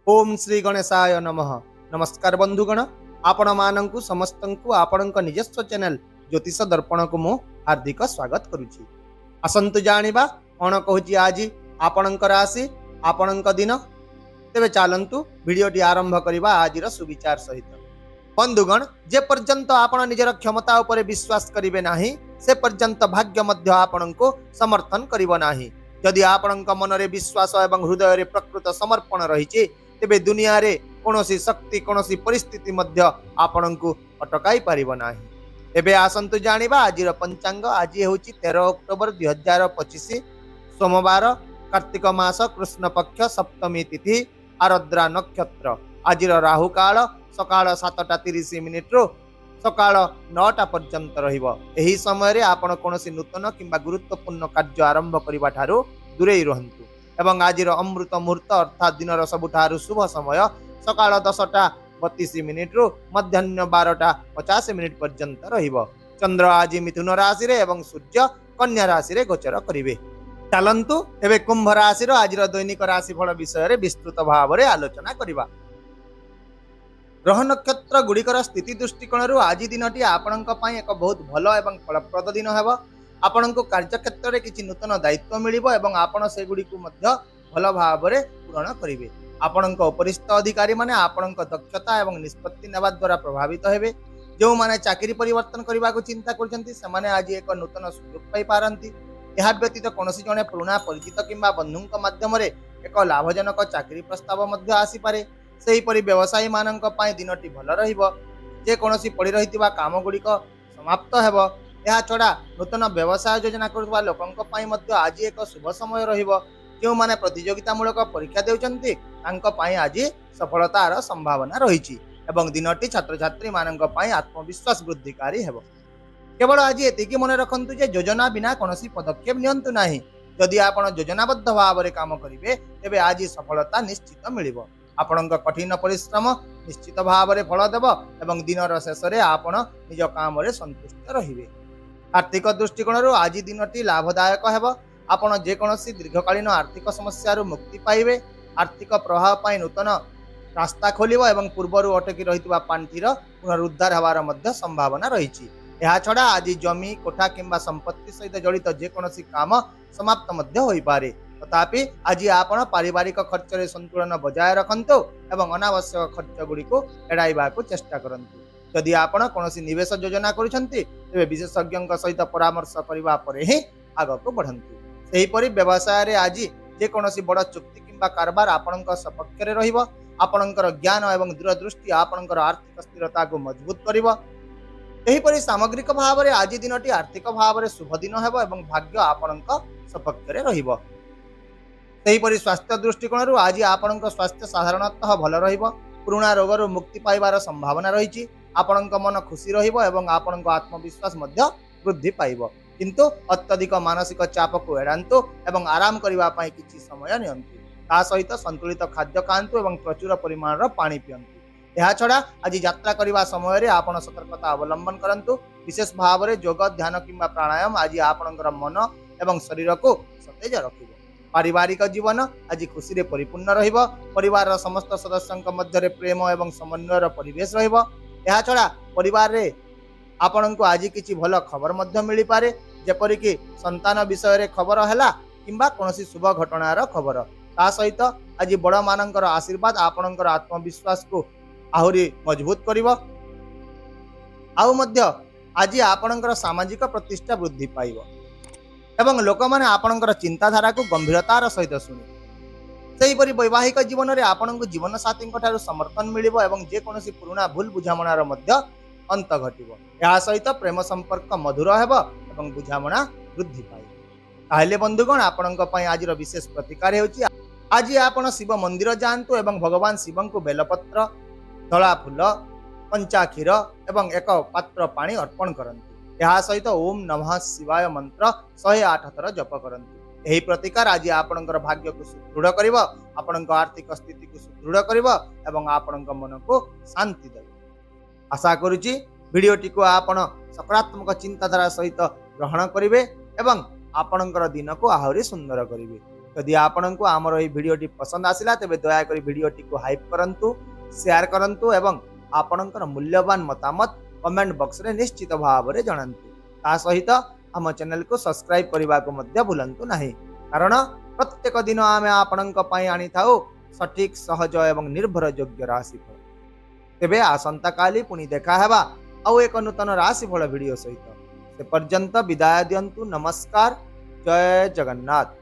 ओम श्री गणेशाय नमः। नमस्कार बंधुगण, आपण मानंकु समस्तंकु आपणक निजस्व चैनल ज्योतिष दर्पण को मु हार्दिक स्वागत करुछि। आसंतु जानिबा कोन कहूछि आज आपणक राशि आपणक दिन। तेबे चालंतु वीडियोटी आरंभ करिबा आजिर सुविचार सहित। बंधुगण, जे पर्यंत आपण निजर क्षमता उपरे विश्वास करिवे नाही से पर्यंत भाग्य मध्य आपणको समर्थन करिवो नाही। यदि आपणक मनरे विश्वास एवं हृदय रे प्रकृत समर्पण रहिछि तेबे दुनिया रे कोनोसी शक्ति कोनोसी परिस्थिति मध्य आपणको अटकाई पारिबो नाही। एबे आसंतु जानिबा आजिर पंचांग। आज हेउछि 13 अक्टोबर 2025 सोमवार, कार्तिक मास, कृष्ण पक्ष, सप्तमी तिथि, आरद्रा नक्षत्र। आजिर राहु काल सकाळ 7:30 रु सकाळ 9टा पर्यंत रहिबो। एही समय रे आपण कोनोसी नूतन किंबा गुरुत्वपूर्ण कार्य आरंभ करिबा ठारू दूरेई रहंतु। एवं आजिर अमृत मुहूर्त अर्थात दिनर सबुठारू शुभ समय सकाळ 10:32 रु मध्याह्न 12:50 पर्यंत रहिबो। चंद्र आज मिथुन राशि रे एवं सूर्य कन्या राशि रे गोचर करिवे। चलंतु एबे कुंभ राशि रो आजिर दैनिक राशिफल विषय रे विस्तृत भाव रे आलोचना करिबा। ग्रह नक्षत्र गुड़िकर स्थिति दृष्टिकोण आज दिनटी आपणक पई एक बहुत भल एवं फलप्रद दिन हेबो। आपणको कार्यक्षेत्र रे किछि नूतन दायित्व मिलिबो एवं आपण से गुडी को मध्य भल भाव रे पूर्ण करिवे। आपणको उपरिस्थ अधिकारी माने आपणको दक्षता एवं निष्पत्ति नेबा द्वारा प्रभावित हेबे। जो माने चाकरी परिवर्तन करबा को चिंता करछन्ती से माने आज एक नूतन सुयोग पाई पारंती। एहा व्यतीत कोनोसी जने पुराना परिचित किंबा बंधुक माध्यम रे एक लाभजनक चाकरी प्रस्ताव मध्य आसी पारे। सेहीपरि व्यवसायी मानक पई दिनटी भल रहिबो। जे कोनोसी पड़ी रहितिबा काम गुड़िक समाप्त हेबो। एहा छड़ा नूतन व्यवसाय योजना करुवा लोकंक पई मध्य आज एक शुभ समय रहिबो। जो माने प्रतियोगितामूलक परीक्षा देउचन्ती तांक पई आज सफलतार संभावना रहिछि एवं दिनटी छात्र छात्री मानक पई आत्मविश्वास वृद्धिकारी हेबो। केवल आज एतिकी मने रखंतु जे योजना बिना कोनोसी पदक्षेप नियंतु नाही। यदि आपण योजनाबद्ध भाव रे काम करिवे तेबे आज सफलता निश्चित मिलिबो। आपणक कठिन परिश्रम निश्चित भाव रे फल देव एवं दिनर शेष रे आपण निज काम रे संतुष्ट रहिबे। आर्थिक दृष्टिकोण आज दिनटी लाभदायक हेबो। आपण जे कोनोसी दीर्घकालीन आर्थिक समस्या रु मुक्ति पाइबे। आर्थिक प्रभाव पई नूतन रास्ता खोलिबो एवं पूर्वरु अटकी रहितबा पांठीर पुनरुद्धार हेबार मध्य संभावना रहिछि। एहा छडा आज जमी कोठा किंबा संपत्ति सहित जड़ित जे कोनोसी काम समाप्त मध्य होई पारे। तथापि आज आपण पारिवारिक खर्च रे संतुलन बजाय रखंतु एवं अनावश्यक खर्च गुडी को एडाइबा को चेष्टा करंतु। यदि आपण कोनोसी निवेश योजना करूछन्ती तेबे विशेषज्ञक सहित परामर्श करिबा परे ही आगको बढ़ंतु। सेही परि व्यवसाय रे आज जे कोनोसी बड़ चुक्ति किंबा कारबार आपणक सपक्ष रे रहिबो। आपणकर ज्ञान एवं दूरदृष्टि आपणकर आर्थिक स्थिरता को मजबूत करिवो। एही परि सामग्रिक भाव रे आज दिनटी आर्थिक भाव रे शुभ दिन हेबो एवं भाग्य आपणक सपक्ष रे रहिबो। सेहीपरि स्वास्थ्य दृष्टिकोण आज आपणक स्वास्थ्य साधारणतः भल रहिबो। पुराना रोगरु मुक्ति पाइबार संभावना रहिछि। आपणक मन खुशी रहिबो एवं आपणक आत्मविश्वास मध्य वृद्धि पाइबो। किंतु अत्यधिक मानसिक चाप को एड़ांतु एवं आराम करिबा पई किछि समय नियंतु। ता सहित संतुलित खाद्य खांतु एवं प्रचुर परिमाणर पानी पियंतु। एहा छडा आज यात्रा करिबा समय रे आपण सतर्कता अवलंबन करंतु। विशेष भाव रे योग ध्यान किंबा प्राणायाम आज आपणकर मन एवं शरीर को सतेज रखिबो। पारिवारिक जीवन आज खुशी रे परिपूर्ण रहिबो। परिवार समस्त सदस्यंक मध्य रे प्रेम एवं समन्वयर परिवेश रहिबो। एहा छडा परिवार रे आपणको आज किछि भल खबर मध्य मिली पारे। जेपरि कि संतान विषय रे खबर हैला किंबा कोनोसी शुभ घटनार खबर। ता सहित आज बड़ मानकर आशीर्वाद आपणकर आत्मविश्वास को आहुरी मजबूत करिवो। आउ मध्य आज आपणकर सामाजिक प्रतिष्ठा वृद्धि पाइबो एवं लोक माने आपणकर चिंताधारा को गंभीरतार सहित सुनि। सेहीपरि वैवाहिक जीवन रे आपणको जीवन साथी ठारू समर्थन मिलिबो एवं जे कोनोसी पुराना भूल बुझामणार मध्य अंत घटिबो। या सहित प्रेम संपर्क मधुर हेबो एवं बुझामणा वृद्धि पाइबो। ताहेले बंधुगण, आपणक पई आजिर विशेष प्रतिकार हेउची आज आपण शिव मंदिर जांतु एवं भगवान शिवं को बेलपत्र, धला फूल, पंचाक्षीर एवं एक पात्र पानी अर्पण करंतु। एहा सहित ओम नमः शिवाय मंत्र 108 थर जप करंतु। एही प्रतिकार आज आपणकर भाग्य को सुदृढ़ करिवो, आपणक आर्थिक स्थिति को सुदृढ़ करिवो एवं आपणक मन को शांति देबो। आशा करूची वीडियोटी को आपण सकारात्मक चिंताधारा सहित ग्रहण करिवे एवं आपणकर दिन को आहुरी सुंदर करिवे। जदि आपंक आमर ये भिडटी पसंद आसला तेज दयाक भिडटी को हाइप करंतु शेयर करंतु एवं आपणकर मूल्यवान मतामत कमेंट बॉक्स रे निश्चित भाव में जनातु। ता सहित आम चैनल को सब्सक्राइब करने को भूलंतु नहीं, कारण प्रत्येक दिन आम आपणक आनी था सठिक सहज एवं निर्भर योग्य राशिफल। तेबे आसंता काली पुणी देखा हेबा आउ एक नूतन राशिफल वीडियो सहित। से पर्यंत विदाय दियंतु। नमस्कार। जय जगन्नाथ।